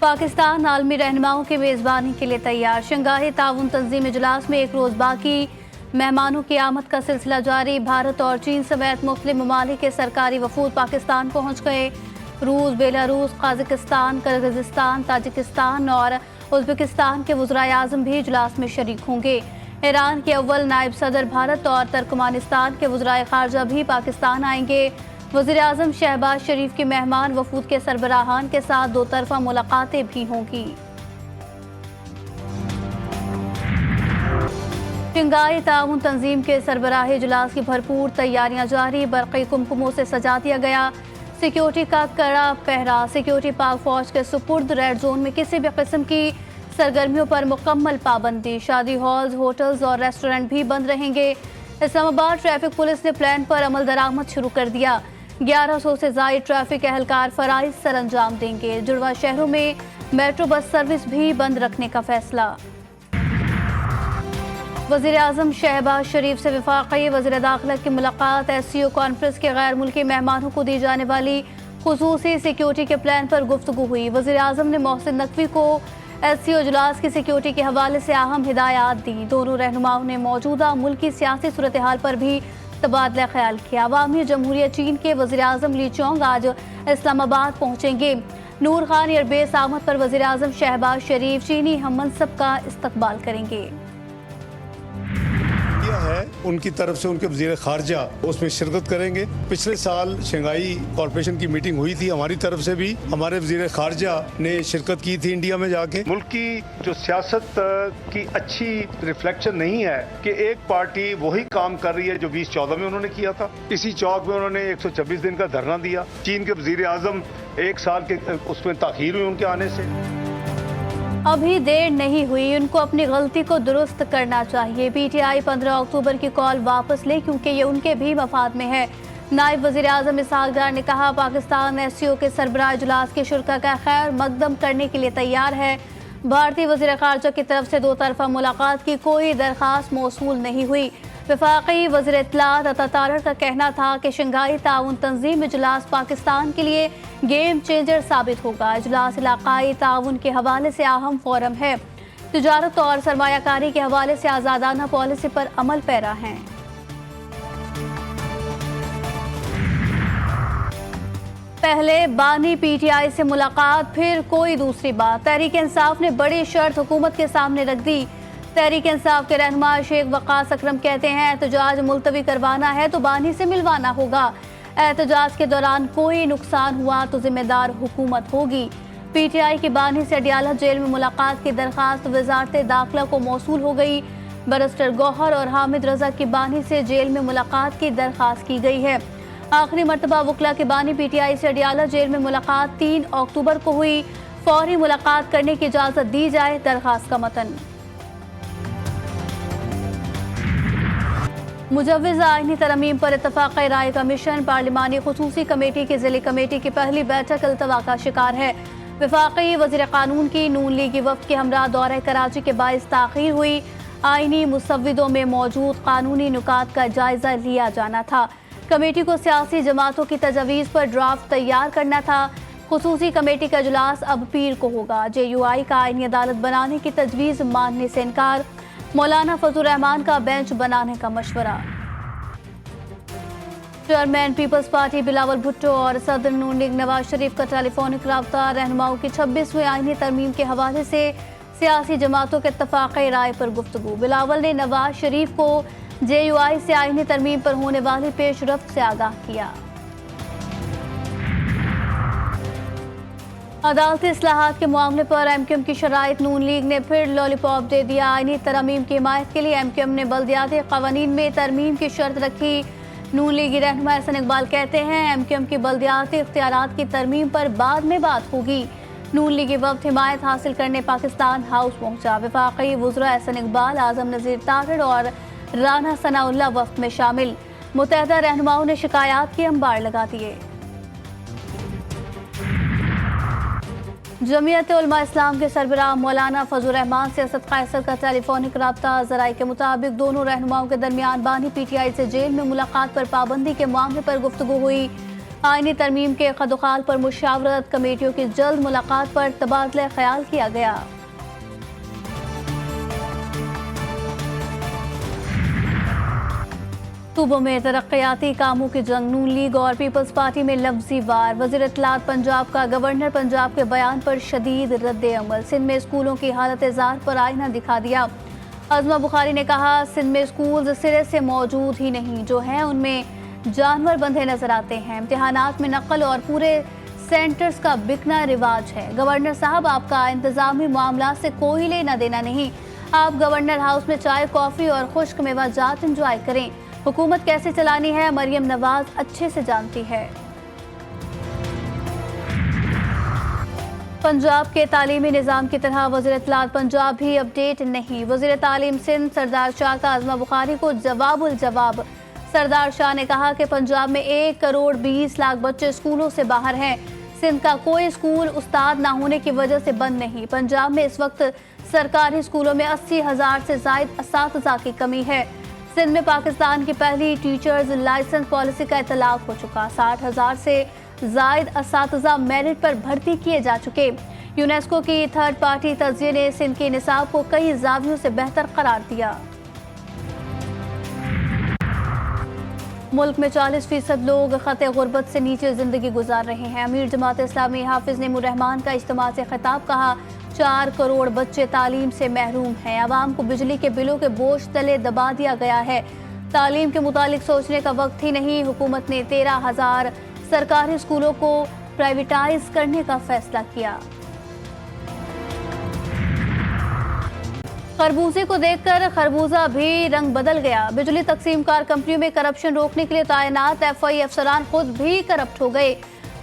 पाकिस्तान आलमी रहनुमाओं की मेज़बानी के लिए तैयार। शंघाई ताउन तंजीम इजलास में एक रोज़ बाकी, मेहमानों की आमद का सिलसिला जारी। भारत और चीन समेत मुख्तलिफ ममालिक के सरकारी वफूद पाकिस्तान पहुँच गए। रूस, बेलारूस, काज़ाकिस्तान, किर्गिज़स्तान, ताजिकिस्तान और उज़्बेकिस्तान के वज़राए आज़म भी इजलास में शरीक होंगे। ईरान के अव्वल नायब सदर भारत और तुर्कमानिस्तान के वज़राए ख़ारजा भी पाकिस्तान आएंगे। वज़ीर आज़म शहबाज शरीफ की मेहमान वफूद के सरबराहान के साथ दो तरफ़ा मुलाकातें भी होंगी। शंघाई ताउन तंजीम के सरबराही इजलास की भरपूर तैयारियां जारी। बरक़ी कुमकुमों से सजा दिया गया। सिक्योरिटी का कड़ा पहरा। सिक्योरिटी पाक फौज के सुपुर्द। रेड जोन में किसी भी किस्म की सरगर्मियों पर मुकम्मल पाबंदी। शादी हॉल्स, होटल्स और रेस्टोरेंट भी बंद रहेंगे। इस्लामाबाद ट्रैफिक पुलिस ने प्लान पर अमल दरामद शुरू कर दिया। 1100 से ज़ायद ट्रैफिक एहलकार फराइज सर अंजाम देंगे। जुड़वा शहरों में मेट्रो बस सर्विस भी बंद रखने का फैसला। वज़ीर आज़म शहबाज शरीफ से वफाकी वज़ीर दाखिला की मुलाकात। SCO कॉन्फ्रेंस के गैर मुल्की मेहमानों को दी जाने वाली खुसूसी सिक्योरिटी के प्लान पर गुफ्तगू हुई। वज़ीर आज़म ने मोहसिन नकवी को SCO इजलास की सिक्योरिटी के हवाले से अहम हिदायत दी। दोनों रहनुमाओं ने मौजूदा मुल्की सियासी सूरत हाल पर भी तबादला ख्याल किया। अवामी जमहूरियत चीन के वज़ीर आज़म ली चोंग आज इस्लामाबाद पहुँचेंगे। नूर खान एयरबेस आमद पर वज़ीर आज़म शहबाज शरीफ चीनी हम मनसब का इस्तकबाल करेंगे। है उनकी तरफ से उनके वज़ीर ख़ारजा उसमें शिरकत करेंगे। पिछले साल शंघाई कॉरपोरेशन की मीटिंग हुई थी, हमारी तरफ से भी हमारे वज़ीर ख़ारजा ने शिरकत की थी इंडिया में जाके। मुल्क की जो सियासत की अच्छी रिफ्लेक्शन नहीं है कि एक पार्टी वही काम कर रही है जो 2014 में उन्होंने किया था। इसी चौक में उन्होंने 126 दिन का धरना दिया। चीन के वज़ीर आज़म 1 साल के उसमें ताख़ीर हुई उनके आने से। अभी देर नहीं हुई, उनको अपनी गलती को दुरुस्त करना चाहिए। PTI 15 अक्टूबर की कॉल वापस ले क्योंकि ये उनके भी मफाद में है। नायब वज़ीर आज़म इसहाक डार ने कहा पाकिस्तान SCO के सरबराह इजलास के शुरका का खैर मकदम करने के लिए तैयार है। भारतीय वज़ीर ख़ारजा की तरफ से दो तरफ़ा मुलाकात की कोई दरख्वास्त मौसूल नहीं हुई। वफाकी वज़ीर इत्तलात अता तारड़ का कहना था कि शंघाई ताउन तंजीम इजलास पाकिस्तान के लिए गेम चेंजर साबित होगा। इजलास इलाकाई ताउन के हवाले से अहम फोरम है। तिजारत और सरमायाकारी के हवाले से आज़ादाना पॉलिसी पर अमल पैरा हैं। पहले बानी PTI से मुलाकात, फिर कोई दूसरी बात। तहरीक इंसाफ ने बड़ी शर्त हुकूमत के सामने रख दी। तहरीक इंसाफ के रहनुमा शेख वक़ास अकरम कहते हैं एहतजाज मुलतवी करवाना है तो बानी से मिलवाना होगा। एहतजाज के दौरान कोई नुकसान हुआ तो जिम्मेदार हुकूमत होगी। PTI की बानी से अडियाला जेल में मुलाकात की दरख्वास्त वज़ारत दाखिला को मौसूल हो गई। बैरिस्टर गौहर और हामिद रजा की बानी से जेल में मुलाकात की दरख्वास्त की गई है। आखिरी मरतबा वकला की बानी PTI से अडियाला जेल में मुलाकात 3 अक्टूबर को हुई। फौरी मुलाकात करने की इजाज़त दी जाए। दरख्वास्त का मतन मुजव्विज़ आईनी तरमीम पर इत्तफ़ाक़ राय कमीशन। पार्लिमानी खुसूसी कमेटी की ज़िली कमेटी की पहली बैठक इल्तवा का शिकार है। वफाकी वज़ीर क़ानून की नून लीगी वफ़द के हमरा दौरे कराची के बाइस ताख़ीर हुई। आईनी मुसव्विदों में मौजूद कानूनी नुकात का जायज़ा लिया जाना था। कमेटी को सियासी जमातों की तजवीज़ पर ड्राफ्ट तैयार करना था। खुसूसी कमेटी का इजलास अब पीर को होगा। JUI का आईनी अदालत बनाने की तजवीज़ मानने से इनकार। मौलाना फजलुर रहमान का बेंच बनाने का मशवरा। Chairman Peoples Party Bilawal Bhutto और सदर नून लीग नवाज शरीफ का टेलीफोनिक रब्ता। रहनुमाओं की 26वीं आईनी तरमीम के हवाले से सियासी जमातों के इत्तफ़ाक़ राय पर गुफ्तगू। बिलावल ने नवाज शरीफ को JUI से आईनी तरमीम पर होने वाली पेशरफ्त से आगाह किया। अदालती इस्लाहात के मामले पर MQM की शराइत नून लीग ने फिर लॉलीपॉप दे दिया। आईनी तरमीम की हिमायत के लिए MQM ने बल्दियाती क़वानीन में तरमीम की शर्त रखी। नून लीगी रहनुमा एहसन इकबाल कहते हैं MQM की बल्दियाती इख्तियारात की तरमीम पर बाद में बात होगी। नून लीगी वफ़द हिमायत हासिल करने पाकिस्तान हाउस पहुंचा। वफाकी वज़रा एहसन इकबाल, आज़म नज़ीर तारड़ और राना सनाउल्लाह वफ़द में शामिल। मुत्तहदा रहनुमाओं ने शिकायत के अंबार लगा दिए। जमीयत उलमा इस्लाम के सरबराह मौलाना फजलुर रहमान से असद कैसर का टेलीफोनिक रब्ता। ज़राए के मुताबिक दोनों रहनुमाओं के दरमियान बानी PTI से जेल में मुलाकात पर पाबंदी के मामले पर गुफ्तगू हुई। आईनी तरमीम के खदुखाल पर मुशावरत, कमेटियों की जल्द मुलाकात पर तबादला ख्याल किया गया। सूबों में तरक्याती कामों की जंग, नून लीग और पीपल्स पार्टी में लफ्जी वार। वज़ीर इत्तलात पंजाब का गवर्नर पंजाब के बयान पर शदीद रद्द अमल। सिंध में स्कूलों की हालत ज़ार पर आईना दिखा दिया। अज़मा बुखारी ने कहा, सिंध में स्कूल सिरे से मौजूद ही नहीं, जो हैं उनमें जानवर बंधे नजर आते हैं। इम्तिहानात में नकल और पूरे सेंटर्स का बिकना रिवाज है। गवर्नर साहब, आपका इंतजामी मामला से कोई लेना देना नहीं। आप गवर्नर हाउस में चाय, कॉफ़ी और खुश्क मेवाजात इंजॉय करें। हुकूमत कैसे चलानी है मरियम नवाज अच्छे से जानती है। पंजाब के तालीमी निज़ाम की तरह वज़ीर इत्तलात पंजाब भी अपडेट नहीं। वज़ीर तालीम सिंध सरदार शाह का अज़मा बुखारी को जवाबुल जवाब। सरदार शाह ने कहा कि पंजाब में 1 करोड़ 20 लाख बच्चे स्कूलों से बाहर हैं। सिंध का कोई स्कूल उस्ताद ना होने की वजह से बंद नहीं। पंजाब में इस वक्त सरकारी स्कूलों में 80,000 से ज़ायद असातिज़ा की कमी है। सिंध में पाकिस्तान की पहली टीचर्स लाइसेंस पॉलिसी का इतलाक हो चुका। 60,000 से ज़ायद असातिज़ा मेरिट पर भर्ती किए जा चुके। यूनेस्को की थर्ड पार्टी तज्ज़िये ने सिंध के निसाब को कई ज़ावियों से बेहतर करार दिया। मुल्क में 40% लोग खते गुर्बत से नीचे जिंदगी गुजार रहे हैं। अमीर जमात इस्लामी हाफिज नेमुर्रहमान का इज्तिमा से खिताब, कहा 4 करोड़ बच्चे तालीम से महरूम हैं। आवाम को बिजली के बिलों के बोझ तले दबा दिया गया है। तालीम के मुतालिक सोचने का वक्त ही नहीं। हुकूमत ने 13,000 सरकारी स्कूलों को प्राइवेटाइज करने का फैसला किया। खरबूजे को देखकर खरबूजा भी रंग बदल गया। बिजली तकसीमकार कंपनियों में करप्शन रोकने के लिए तैनात एफआई अफसरान खुद भी करप्ट हो गए।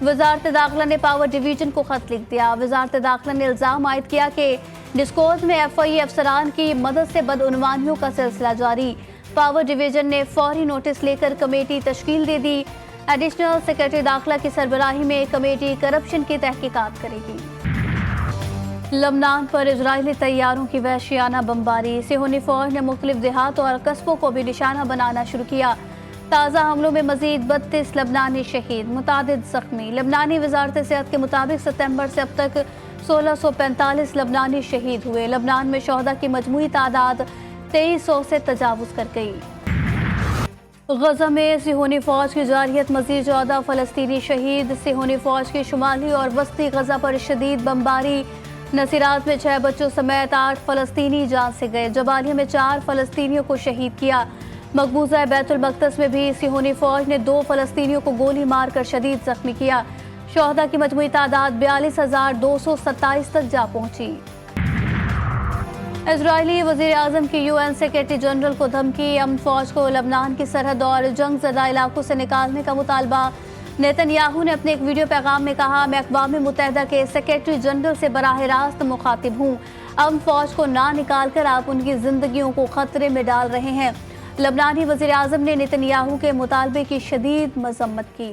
वजारत दाखिला ने पावर डिवीजन को खत लिख दिया। वजारत दाखिला ने इल्जाम आयद किया कि डिस्कोज में एफआई अफसरान की मदद से बदउनवानियों का सिलसिला जारी। पावर डिवीजन ने फौरी नोटिस लेकर कमेटी तश्कील दे दी। एडिशनल सेक्रेटरी दाखिला की सरबराही में कमेटी करप्शन की तहकीकात करेगी। लबनान पर इजरायली तैयारों की वहशियाना बमबारी। सिहोनी फौज ने मुख्तलिफ देहात और कस्बों को भी निशाना बनाना शुरू किया। ताज़ा हमलों में मजीद 32 लबनानी शहीद, मुतादिद जख्मी। लबनानी वजारत सेहत के मुताबिक सितंबर से अब तक 1645 लबनानी शहीद हुए। लबनान में शोहदा की मजमूई तादाद 2300 से तजावुज़ कर गई। गजा में सिहोनी फौज की जारियत, मजीद 14 फ़लस्तीनी शहीद। सिहोनी फौज की शुमाली और वस्ती गजा पर शदीद बमबारी। नसीरात में 6 बच्चों समेत 8 फ़लस्तीनी जान से गए। जबालिया में 4 फ़लस्तीनियों को शहीद किया। मकबूजा बैतुल मक़दस में भी सिहोनी फौज ने 2 फ़लस्तीनियों को गोली मारकर शदीद जख्मी किया। शोहदा की मजमूई तादाद 42,227 तक जा पहुंची। इजरायली वज़ीर आज़म की यूएन सेक्रेटरी जनरल को धमकी। अमन फौज को लबनान की सरहद और जंग ज़दा इलाकों से निकालने का मुतालबा। नेतन्याहू ने अपने एक वीडियो पैगाम में कहा, मैं अक़वाम मुत्तहिदा के सेक्रेटरी जनरल से बराह रास्त मुखातिब हूँ। अमन फौज को ना निकाल कर आप उनकी जिंदगियों को खतरे में डाल रहे हैं। लबनानी वज़ीर आज़म ने नेतन्याहू के मुतालबे की शदीद मज़म्मत की।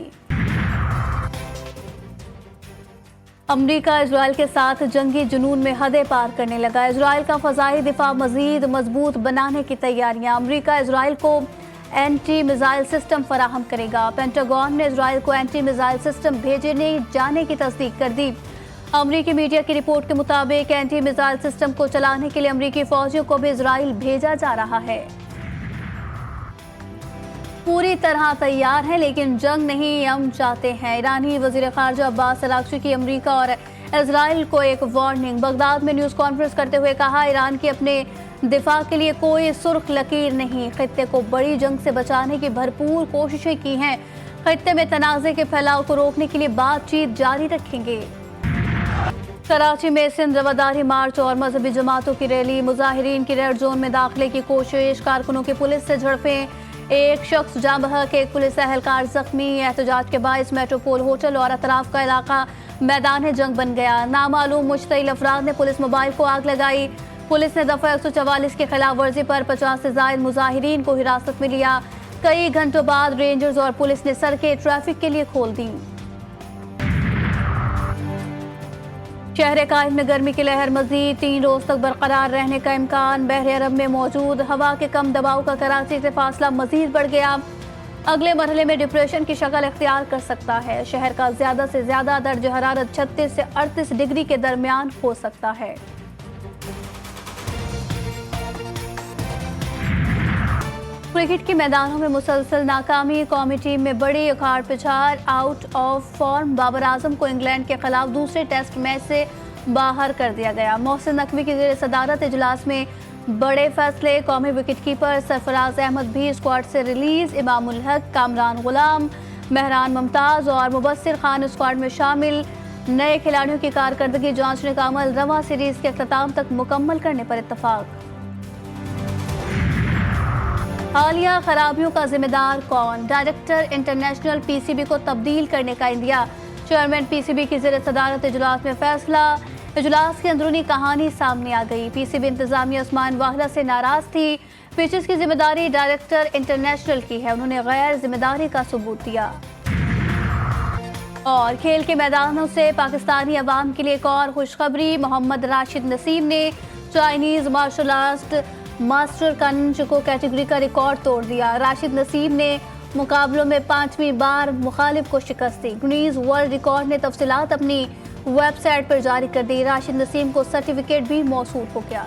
अमरीका इजराइल के साथ जंगी जुनून में हदें पार करने लगा। इजराइल का फ़ज़ाई दिफा मज़ीद मजबूत बनाने की तैयारियां। अमरीका इजराइल को एंटी मिसाइल सिस्टम फराहम करेगा। पेंटागन ने इजराइल को एंटी मिसाइल सिस्टम भेजने जाने की तस्दीक कर दी। अमरीकी मीडिया की रिपोर्ट के मुताबिक एंटी मिसाइल सिस्टम को चलाने के लिए अमरीकी फौजियों को भी इजराइल भेजा जा रहा है। पूरी तरह तैयार है लेकिन जंग नहीं हम चाहते हैं। ईरानी वज़ीर ख़ारजा अब्बास अराग़ची की अमरीका और इजराइल को एक वार्निंग। बगदाद में न्यूज़ कॉन्फ्रेंस करते हुए कहा, ईरान की अपने दिफा के लिए कोई सुर्ख लकीर नहीं। खित्ते को बड़ी जंग से बचाने की भरपूर कोशिशें की हैं। खित्ते में तनाज़े के फैलाव को रोकने के लिए बातचीत जारी रखेंगे। कराची में सिंध रवादारी मार्च और मजहबी जमातों की रैली। मुजाहिरीन की रेड जोन में दाखिले की कोशिश। कारकुनों की पुलिस से झड़पें। एक शख्स जाँ बहक, एक पुलिस एहलकार जख्मी। एहतजाज के बायस मेट्रोपोल होटल और अतराफ का इलाका मैदान जंग बन गया। नामालूम मुश्तइल अफराद ने पुलिस मोबाइल को आग लगाई। पुलिस ने दफ़ा 144 की खिलाफ वर्जी पर 50 से ज़ायद मुजाहिरीन को हिरासत में लिया। कई घंटों बाद रेंजर्स और पुलिस ने सड़कें ट्रैफिक के लिए खोल दी। शहर कायम में गर्मी की लहर मजीद 3 रोज तक बरकरार रहने का इम्कान। बहरे अरब में मौजूद हवा के कम दबाव का कराची से फासला मजीद बढ़ गया। अगले मरहले में डिप्रेशन की शक्ल इख्तियार कर सकता है। शहर का ज्यादा से ज्यादा दर्ज हरारत 36 से 38 डिग्री के दरमियान हो सकता है। क्रिकेट के मैदानों में मुसलसल नाकामी, कौमी टीम में बड़ी उखाड़ पिछाड़, out of form Babar Azam को इंग्लैंड के खिलाफ दूसरे टेस्ट मैच से बाहर कर दिया गया। मोहसिन नकवी की ज़ेर सदारत इजलास में बड़े फैसले, कौमी विकेटकीपर सरफराज अहमद भी स्क्वाड से रिलीज, इमाम उल हक, कामरान गुलाम, मेहरान मुमताज और मुबस्सिर खान स्क्वाड में शामिल। नए खिलाड़ियों की कारकर्दगी जांचने का अमल रवां सीरीज के अख्ताम तक मुकम्मल करने पर इत्तफाक। हालिया खराबियों का जिम्मेदार कौन? डायरेक्टर इंटरनेशनल पीसीबी को तब्दील करने का इंदिया। चेयरमैन पीसीबी की ज़ेर सदारत इजलास में फैसला। इजलास की अंदरूनी कहानी सामने आ गई। पीसीबी इंतजामिया उस्मान वाहला से नाराज थी। पिचेस की जिम्मेदारी डायरेक्टर इंटरनेशनल की है, उन्होंने गैर जिम्मेदारी का सबूत दिया। और खेल के मैदानों से पाकिस्तानी अवाम के लिए एक और खुशखबरी, मोहम्मद राशिद नसीम ने चाइनीज मार्शल आर्ट मास्टर कानूनचुको कैटेगरी का रिकॉर्ड तोड़ दिया। राशिद नसीम ने मुकाबलों में 5वीं बार मुखालिफ को शिकस्त दी। गिनीज वर्ल्ड रिकॉर्ड ने तफसीलात अपनी वेबसाइट पर जारी कर दी। राशिद नसीम को सर्टिफिकेट भी मौसूल हो गया।